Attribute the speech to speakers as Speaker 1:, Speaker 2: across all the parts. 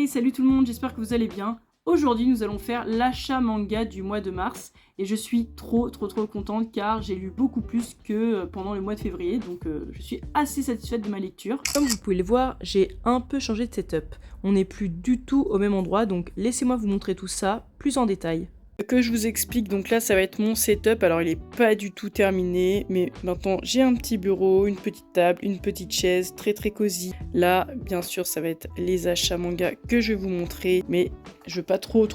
Speaker 1: Hey, salut tout le monde, j'espère que vous allez bien. Aujourd'hui, nous allons faire l'achat manga du mois de mars et je suis trop contente car j'ai lu beaucoup plus que pendant le mois de février, donc je suis assez satisfaite de ma lecture. Comme vous pouvez le voir, j'ai un peu changé de setup. On n'est plus du tout au même endroit, donc laissez-moi vous montrer tout ça plus en détail. Que je vous explique, donc là ça va être mon setup, alors il est pas du tout terminé, mais maintenant j'ai un petit bureau, une petite table, une petite chaise, très cosy. Là bien sûr ça va être les achats manga que je vais vous montrer, mais je veux pas trop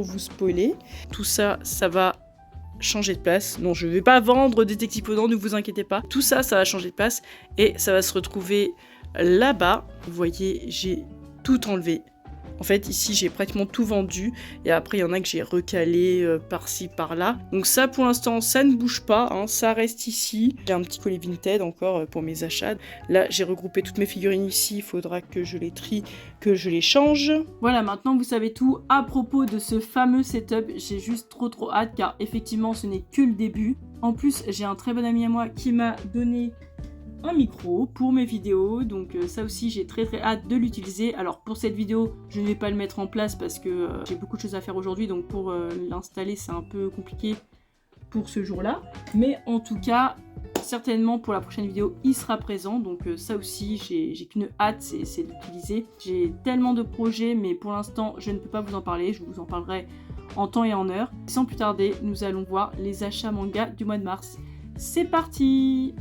Speaker 1: vous spoiler. Tout ça, ça va changer de place. Non, je vais pas vendre Détective Conan, ne vous inquiétez pas. Tout ça, ça va changer de place et ça va se retrouver là-bas. Vous voyez, j'ai tout enlevé. En fait, ici, j'ai pratiquement tout vendu. Et après, il y en a que j'ai recalé par-ci, par-là. Donc ça, pour l'instant, ça ne bouge pas. Hein, ça reste ici. J'ai un petit collet Vinted encore pour mes achats. Là, j'ai regroupé toutes mes figurines ici. Il faudra que je les trie, que je les change. Voilà, maintenant, vous savez tout à propos de ce fameux setup. J'ai juste trop hâte, car effectivement, ce n'est que le début. En plus, j'ai un très bon ami à moi qui m'a donné un micro pour mes vidéos, donc ça aussi j'ai très hâte de l'utiliser. Alors pour cette vidéo je ne vais pas le mettre en place parce que j'ai beaucoup de choses à faire aujourd'hui, donc pour l'installer c'est un peu compliqué pour ce jour là, mais en tout cas certainement pour la prochaine vidéo il sera présent, donc ça aussi j'ai qu'une hâte, c'est d'utiliser. J'ai tellement de projets mais pour l'instant je ne peux pas vous en parler, je vous en parlerai en temps et en heure. Sans plus tarder, nous allons voir les achats manga du mois de mars. C'est parti!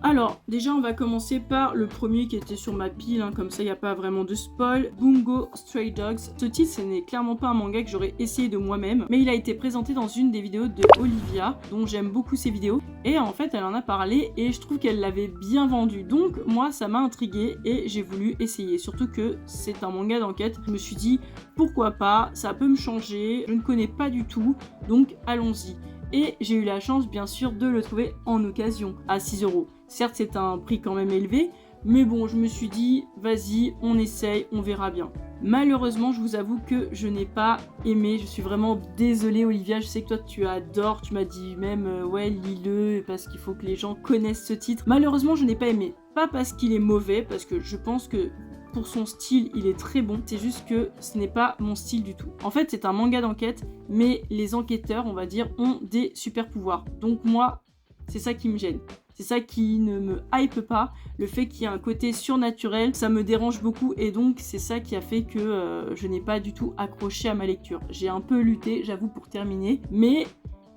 Speaker 1: Alors, déjà, on va commencer par le premier qui était sur ma pile, hein, comme ça, il n'y a pas vraiment de spoil. Bungo Stray Dogs. Ce titre, ce n'est clairement pas un manga que j'aurais essayé de moi-même, mais il a été présenté dans une des vidéos de Olivia, dont j'aime beaucoup ses vidéos. Et en fait, elle en a parlé et je trouve qu'elle l'avait bien vendu. Donc, moi, ça m'a intriguée et j'ai voulu essayer. Surtout que c'est un manga d'enquête. Je me suis dit, pourquoi pas, ça peut me changer. Je ne connais pas du tout, donc allons-y. Et j'ai eu la chance bien sûr de le trouver en occasion à 6 €. Certes c'est un prix quand même élevé, mais bon je me suis dit vas-y on essaye, on verra bien. Malheureusement je vous avoue que je n'ai pas aimé, je suis vraiment désolée Olivia, je sais que toi tu adores, tu m'as dit même ouais lis-le parce qu'il faut que les gens connaissent ce titre. Malheureusement je n'ai pas aimé, pas parce qu'il est mauvais, parce que je pense que pour son style, il est très bon. C'est juste que ce n'est pas mon style du tout. En fait, c'est un manga d'enquête, mais les enquêteurs, on va dire, ont des super pouvoirs. Donc moi, c'est ça qui me gêne. C'est ça qui ne me hype pas. Le fait qu'il y ait un côté surnaturel, ça me dérange beaucoup. Et donc, c'est ça qui a fait que je n'ai pas du tout accroché à ma lecture. J'ai un peu lutté, j'avoue, pour terminer. Mais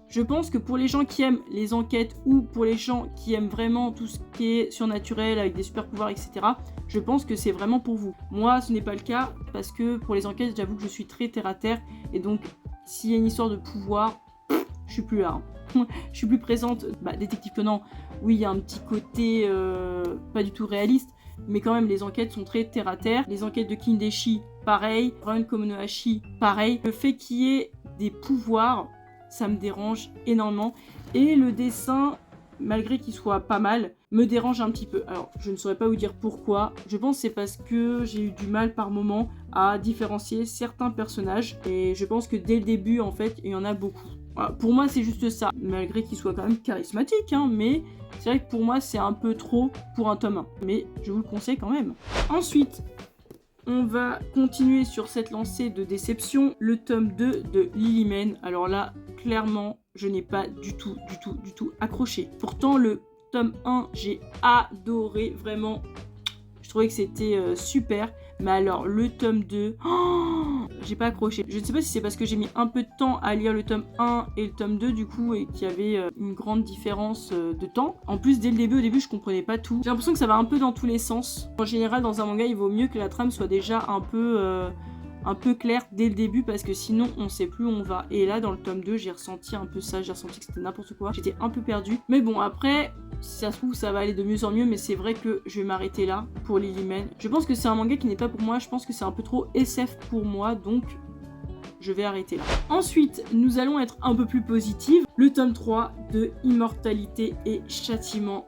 Speaker 1: je pense que pour les gens qui aiment les enquêtes ou pour les gens qui aiment vraiment tout ce qui est surnaturel avec des super pouvoirs, etc., je pense que c'est vraiment pour vous. Moi, ce n'est pas le cas parce que pour les enquêtes, j'avoue que je suis très terre à terre et donc s'il y a une histoire de pouvoir, je suis plus là. Hein. Je suis plus présente. Détective Conan, oui, il y a un petit côté pas du tout réaliste, mais quand même les enquêtes sont très terre à terre. Les enquêtes de Kindeshi, pareil. Run Komonohashi, pareil. Le fait qu'il y ait des pouvoirs, ça me dérange énormément. Et le dessin, malgré qu'il soit pas mal, me dérange un petit peu. Alors, je ne saurais pas vous dire pourquoi. Je pense que c'est parce que j'ai eu du mal par moment à différencier certains personnages. Et je pense que dès le début, en fait, il y en a beaucoup. Voilà, pour moi, c'est juste ça. Malgré qu'il soit quand même charismatique, hein, mais c'est vrai que pour moi, c'est un peu trop pour un tome 1. Mais je vous le conseille quand même. Ensuite, on va continuer sur cette lancée de déception, le tome 2 de Lilyman. Alors là, clairement, je n'ai pas du tout accroché. Pourtant, le tome 1, j'ai adoré, vraiment. Je trouvais que c'était super. Mais alors, le tome 2, j'ai pas accroché. Je ne sais pas si c'est parce que j'ai mis un peu de temps à lire le tome 1 et le tome 2, du coup, et qu'il y avait une grande différence de temps. En plus, dès le début, au début, je comprenais pas tout. J'ai l'impression que ça va un peu dans tous les sens. En général, dans un manga, il vaut mieux que la trame soit déjà un peu claire dès le début, parce que sinon, on sait plus où on va. Et là, dans le tome 2, j'ai ressenti un peu ça. J'ai ressenti que c'était n'importe quoi. J'étais un peu perdue. Mais bon, après, si ça se trouve, ça va aller de mieux en mieux, mais c'est vrai que je vais m'arrêter là pour Lilyman. Je pense que c'est un manga qui n'est pas pour moi, je pense que c'est un peu trop SF pour moi, donc je vais arrêter là. Ensuite, nous allons être un peu plus positives. Le tome 3 de Immortalité et Châtiment.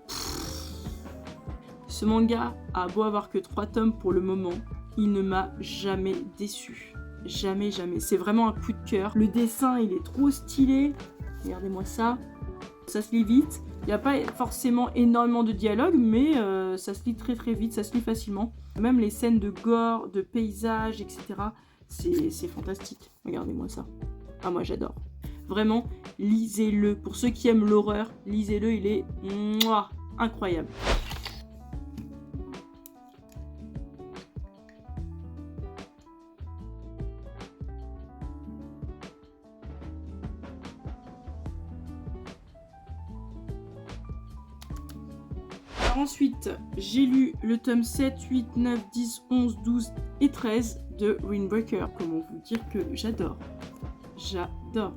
Speaker 1: Ce manga a beau avoir que 3 tomes pour le moment, il ne m'a jamais déçu. Jamais. C'est vraiment un coup de cœur. Le dessin, il est trop stylé. Regardez-moi ça. Ça se lit vite. Il n'y a pas forcément énormément de dialogue, mais ça se lit très très vite, ça se lit facilement. Même les scènes de gore, de paysages, etc. C'est fantastique. Regardez-moi ça. Ah, moi j'adore. Vraiment, lisez-le. Pour ceux qui aiment l'horreur, lisez-le, il est mouah, incroyable. Ensuite, j'ai lu le tome 7, 8, 9, 10, 11, 12 et 13 de Windbreaker. Comment vous dire que j'adore. J'adore.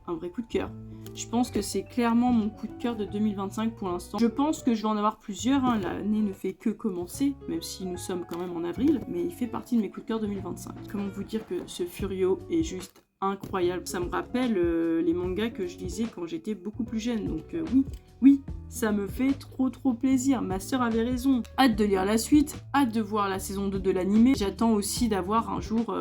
Speaker 1: Un vrai coup de cœur. Je pense que c'est clairement mon coup de cœur de 2025 pour l'instant. Je pense que je vais en avoir plusieurs. Hein. L'année ne fait que commencer, même si nous sommes quand même en avril. Mais il fait partie de mes coups de cœur 2025. Comment vous dire que ce Furio est juste incroyable. Ça me rappelle les mangas que je lisais quand j'étais beaucoup plus jeune. Donc oui, ça me fait trop plaisir. Ma sœur avait raison. Hâte de lire la suite, hâte de voir la saison 2 de l'animé. J'attends aussi d'avoir un jour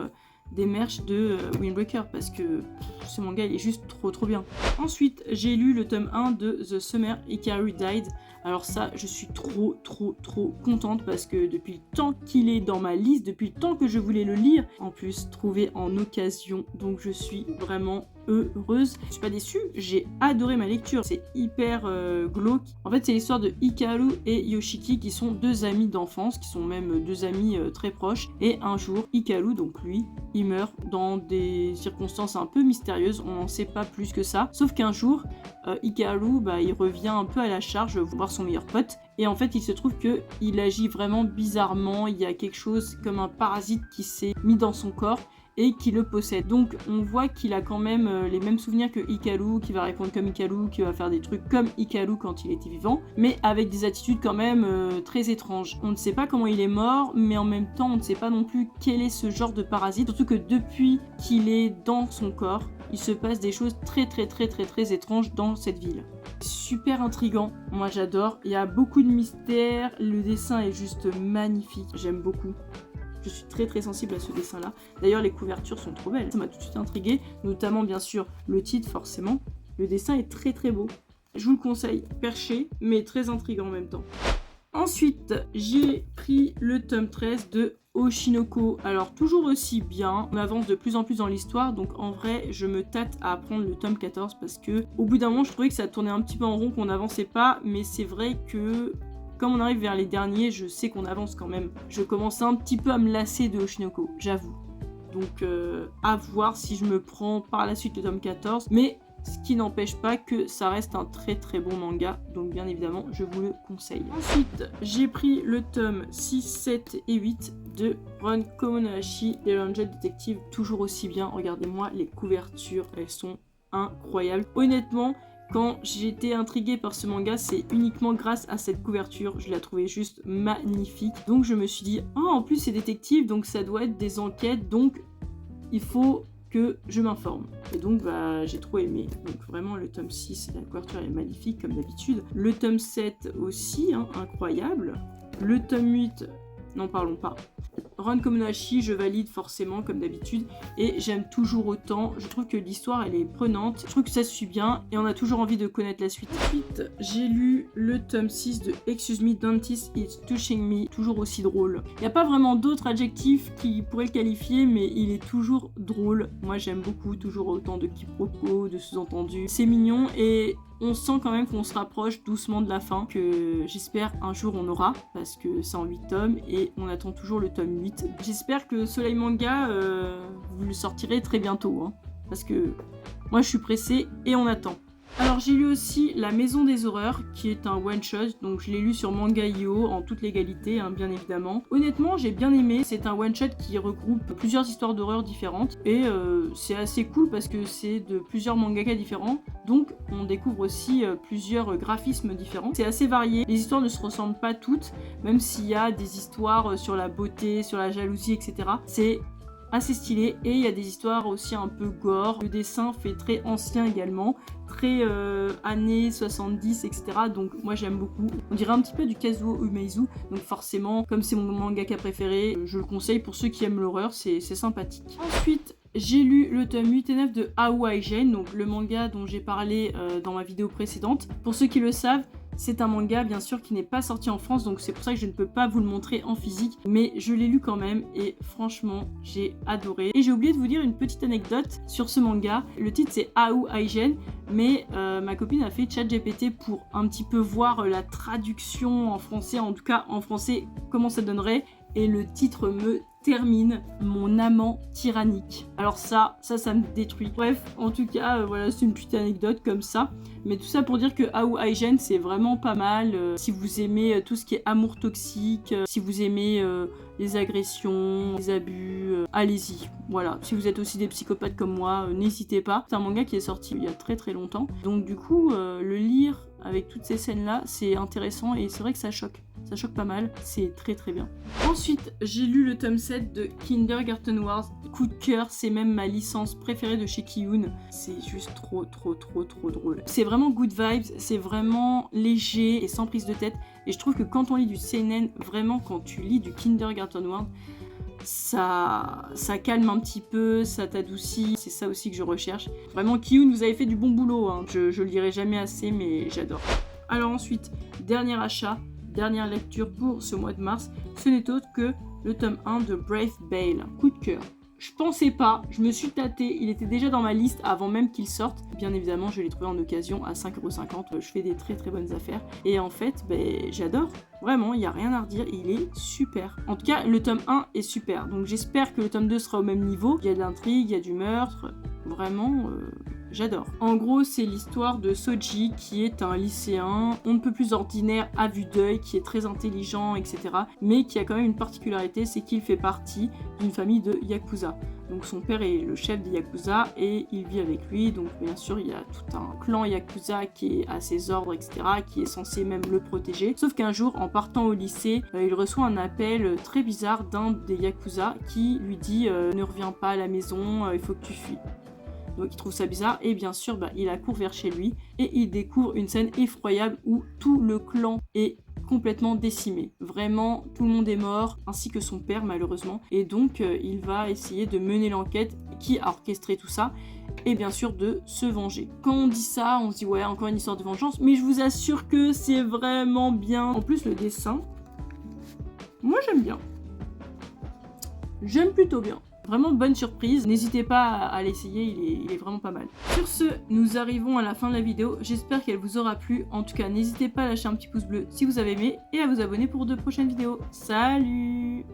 Speaker 1: des merch de Windbreaker parce que ce manga il est juste trop bien. Ensuite, j'ai lu le tome 1 de The Summer Hikaru Died. Alors ça, je suis trop contente parce que depuis le temps qu'il est dans ma liste, depuis le temps que je voulais le lire, en plus trouvé en occasion, donc je suis vraiment heureuse. Je suis pas déçue, j'ai adoré ma lecture, c'est hyper glauque. En fait, c'est l'histoire de Hikaru et Yoshiki qui sont deux amis d'enfance, qui sont même deux amis très proches. Et un jour, Hikaru, donc lui, il meurt dans des circonstances un peu mystérieuses, on n'en sait pas plus que ça. Sauf qu'un jour, Hikaru, il revient un peu à la charge voir son meilleur pote. Et en fait, il se trouve qu'il agit vraiment bizarrement, il y a quelque chose comme un parasite qui s'est mis dans son corps et qui le possède. Donc on voit qu'il a quand même les mêmes souvenirs que Hikaru, qui va répondre comme Hikaru, qui va faire des trucs comme Hikaru quand il était vivant, mais avec des attitudes quand même très étranges. On ne sait pas comment il est mort, mais en même temps on ne sait pas non plus quel est ce genre de parasite, surtout que depuis qu'il est dans son corps, il se passe des choses très étranges dans cette ville. Super intriguant, moi j'adore, il y a beaucoup de mystères, le dessin est juste magnifique, j'aime beaucoup. Je suis très sensible à ce dessin là. D'ailleurs les couvertures sont trop belles. Ça m'a tout de suite intriguée. Notamment bien sûr le titre forcément. Le dessin est très beau. Je vous le conseille. Perché mais très intriguant en même temps. Ensuite j'ai pris le tome 13 de Oshinoko. Alors toujours aussi bien. On avance de plus en plus dans l'histoire. Donc en vrai je me tâte à prendre le tome 14. Parce que au bout d'un moment je trouvais que ça tournait un petit peu en rond. Qu'on n'avançait pas. Mais c'est vrai que comme on arrive vers les derniers, je sais qu'on avance quand même. Je commence un petit peu à me lasser de Oshinoko, j'avoue. Donc à voir si je me prends par la suite le tome 14. Mais ce qui n'empêche pas que ça reste un très bon manga. Donc bien évidemment, je vous le conseille. Ensuite, j'ai pris le tome 6, 7 et 8 de Ron Komonohashi, les Ranger Detective, toujours aussi bien. Regardez-moi les couvertures, elles sont incroyables. Honnêtement, quand j'ai été intriguée par ce manga, c'est uniquement grâce à cette couverture. Je la trouvais juste magnifique. Donc je me suis dit, oh, en plus c'est détective, donc ça doit être des enquêtes, donc il faut que je m'informe. Et donc j'ai trop aimé. Donc vraiment le tome 6, la couverture est magnifique comme d'habitude. Le tome 7 aussi, incroyable. Le tome 8, n'en parlons pas. Ron Komonohashi, je valide forcément comme d'habitude et j'aime toujours autant. Je trouve que l'histoire elle est prenante, je trouve que ça se suit bien et on a toujours envie de connaître la suite. Ensuite, j'ai lu le tome 6 de Excuse Me Dentist It's Touching Me, toujours aussi drôle. Il n'y a pas vraiment d'autres adjectifs qui pourraient le qualifier, mais il est toujours drôle. Moi j'aime beaucoup, toujours autant de quiproquos, de sous-entendus. C'est mignon et on sent quand même qu'on se rapproche doucement de la fin, que j'espère un jour on aura, parce que c'est en 8 tomes et on attend toujours le tome 8. J'espère que Soleil Manga, vous le sortirez très bientôt, hein, parce que moi je suis pressée et on attend. Alors j'ai lu aussi La Maison des Horreurs, qui est un one-shot, donc je l'ai lu sur Manga.io en toute légalité, bien évidemment. Honnêtement, j'ai bien aimé, c'est un one-shot qui regroupe plusieurs histoires d'horreur différentes, et c'est assez cool parce que c'est de plusieurs mangakas différents, donc on découvre aussi plusieurs graphismes différents. C'est assez varié, les histoires ne se ressemblent pas toutes, même s'il y a des histoires sur la beauté, sur la jalousie, etc. C'est assez stylé et il y a des histoires aussi un peu gore. Le dessin fait très ancien également, très années 70, etc. Donc moi j'aime beaucoup. On dirait un petit peu du Kazuo Umezu, donc forcément comme c'est mon mangaka préféré, je le conseille pour ceux qui aiment l'horreur, c'est sympathique. Ensuite j'ai lu le tome 8 et 9 de Aoi Gen, donc le manga dont j'ai parlé dans ma vidéo précédente. Pour ceux qui le savent, c'est un manga bien sûr qui n'est pas sorti en France, donc c'est pour ça que je ne peux pas vous le montrer en physique, mais je l'ai lu quand même et franchement j'ai adoré. Et j'ai oublié de vous dire une petite anecdote sur ce manga. Le titre c'est Aoi Gen, mais ma copine a fait ChatGPT pour un petit peu voir la traduction en français, en tout cas en français comment ça donnerait, et le titre me termine, mon amant tyrannique. Alors ça me détruit. Bref, en tout cas, voilà, c'est une petite anecdote comme ça. Mais tout ça pour dire que Aoi Gen, c'est vraiment pas mal. Si vous aimez tout ce qui est amour toxique, si vous aimez les agressions, les abus, allez-y. Voilà, si vous êtes aussi des psychopathes comme moi, n'hésitez pas. C'est un manga qui est sorti il y a très très longtemps. Donc du coup, le lire avec toutes ces scènes-là, c'est intéressant et c'est vrai que ça choque. Ça choque pas mal, c'est très très bien. Ensuite, j'ai lu le tome 7 de Kindergarten Wars. Coup de cœur, c'est même ma licence préférée de chez Kiyun. C'est juste trop drôle. C'est vraiment good vibes, c'est vraiment léger et sans prise de tête. Et je trouve que quand on lit du seinen, vraiment quand tu lis du Kindergarten Wars, ça calme un petit peu, ça t'adoucit, c'est ça aussi que je recherche. Vraiment, Kiyun, vous avez fait du bon boulot, hein. Je le dirai jamais assez, mais j'adore. Alors ensuite, dernier achat, dernière lecture pour ce mois de mars, ce n'est autre que le tome 1 de Brave Bale. Coup de cœur. Je pensais pas, je me suis tâtée, il était déjà dans ma liste avant même qu'il sorte. Bien évidemment, je l'ai trouvé en occasion à 5,50€, je fais des très très bonnes affaires. Et en fait, j'adore. Vraiment, il n'y a rien à redire, il est super. En tout cas, le tome 1 est super, donc j'espère que le tome 2 sera au même niveau. Il y a de l'intrigue, il y a du meurtre, vraiment... J'adore. En gros, c'est l'histoire de Soji qui est un lycéen, on ne peut plus ordinaire à vue d'œil, qui est très intelligent, etc. Mais qui a quand même une particularité, c'est qu'il fait partie d'une famille de Yakuza. Donc son père est le chef des Yakuza et il vit avec lui. Donc bien sûr, il y a tout un clan Yakuza qui est à ses ordres, etc. qui est censé même le protéger. Sauf qu'un jour, en partant au lycée, il reçoit un appel très bizarre d'un des Yakuza qui lui dit « Ne reviens pas à la maison, il faut que tu fuis ». Donc il trouve ça bizarre et bien sûr il accourt vers chez lui et il découvre une scène effroyable où tout le clan est complètement décimé. Vraiment, tout le monde est mort, ainsi que son père malheureusement. Et donc il va essayer de mener l'enquête qui a orchestré tout ça et bien sûr de se venger. Quand on dit ça, on se dit ouais, encore une histoire de vengeance, mais je vous assure que c'est vraiment bien. En plus le dessin, moi j'aime bien. J'aime plutôt bien. Vraiment bonne surprise, n'hésitez pas à l'essayer, il est vraiment pas mal. Sur ce, nous arrivons à la fin de la vidéo, j'espère qu'elle vous aura plu. En tout cas, n'hésitez pas à lâcher un petit pouce bleu si vous avez aimé et à vous abonner pour de prochaines vidéos. Salut!